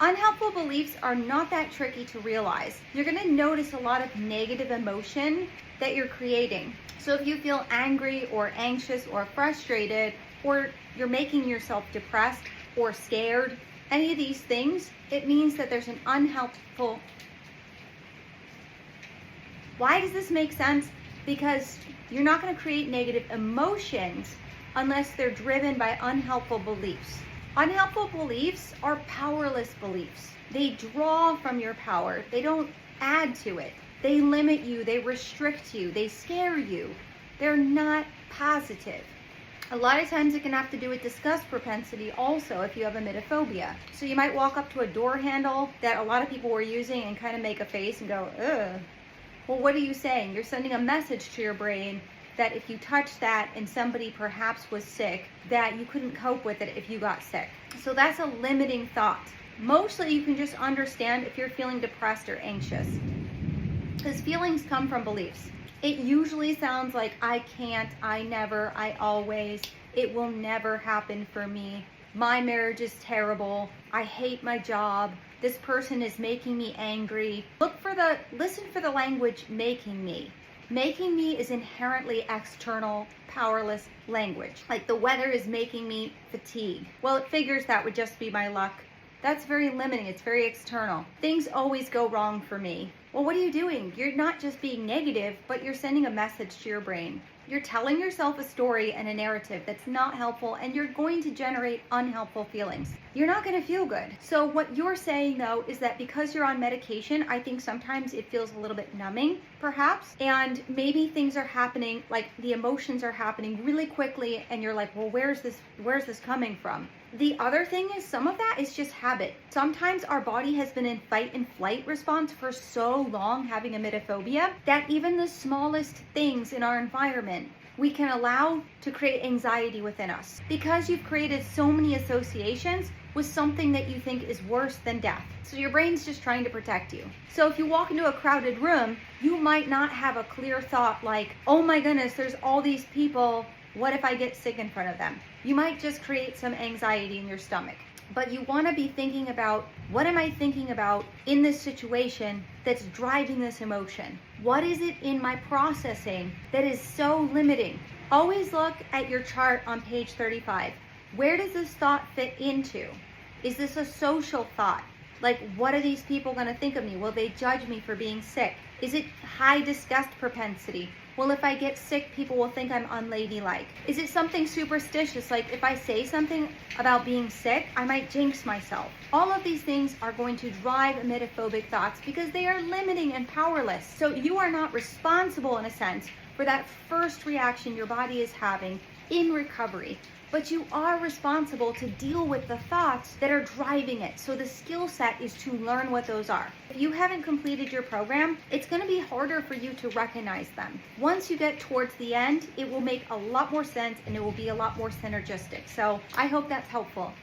Unhelpful beliefs are not that tricky to realize. You're going to notice a lot of negative emotion that you're creating. So if you feel angry or anxious or frustrated, or you're making yourself depressed or scared, any of these things, it means that there's an unhelpful. Why does this make sense? Because you're not going to create negative emotions unless they're driven by unhelpful beliefs. Unhelpful beliefs are powerless beliefs. They draw from your power. They don't add to it. They limit you. They restrict you. They scare you. They're not positive. A lot of times it can have to do with disgust propensity also if you have emetophobia. So you might walk up to a door handle that a lot of people were using and kind of make a face and go, ugh. Well, what are you saying? You're sending a message to your brain that if you touch that and somebody perhaps was sick, that you couldn't cope with it if you got sick. So that's a limiting thought. Mostly you can just understand if you're feeling depressed or anxious, because feelings come from beliefs. It usually sounds like I can't, I never, I always, it will never happen for me. My marriage is terrible. I hate my job. This person is making me angry. Listen for the language making me. Making me is inherently external, powerless language. Like the weather is making me fatigued. Well, it figures that would just be my luck. That's very limiting. It's very external. Things always go wrong for me. Well, what are you doing? You're not just being negative, but you're sending a message to your brain. You're telling yourself a story and a narrative that's not helpful, and you're going to generate unhelpful feelings. You're not going to feel good. So what you're saying though is that because you're on medication, I think sometimes it feels a little bit numbing perhaps, and maybe things are happening, like the emotions are happening really quickly, and you're like, well, where's this coming from? The other thing is some of that is just habit. Sometimes our body has been in fight and flight response for so long, having emetophobia, that even the smallest things in our environment we can allow to create anxiety within us, because you've created so many associations with something that you think is worse than death. So your brain's just trying to protect you. So if you walk into a crowded room, you might not have a clear thought like, oh my goodness, there's all these people. What if I get sick in front of them? You might just create some anxiety in your stomach. But you want to be thinking about, what am I thinking about in this situation that's driving this emotion? What is it in my processing that is so limiting? Always look at your chart on page 35. Where does this thought fit into? Is this a social thought? Like, what are these people going to think of me? Will they judge me for being sick? Is it high disgust propensity? Well, if I get sick, people will think I'm unladylike. Is it something superstitious, like if I say something about being sick, I might jinx myself? All of these things are going to drive emetophobic thoughts because they are limiting and powerless. So you are not responsible, in a sense, for that first reaction your body is having in recovery. But you are responsible to deal with the thoughts that are driving it. So the skill set is to learn what those are. If you haven't completed your program, it's going to be harder for you to recognize them. Once you get towards the end, it will make a lot more sense and it will be a lot more synergistic. So I hope that's helpful.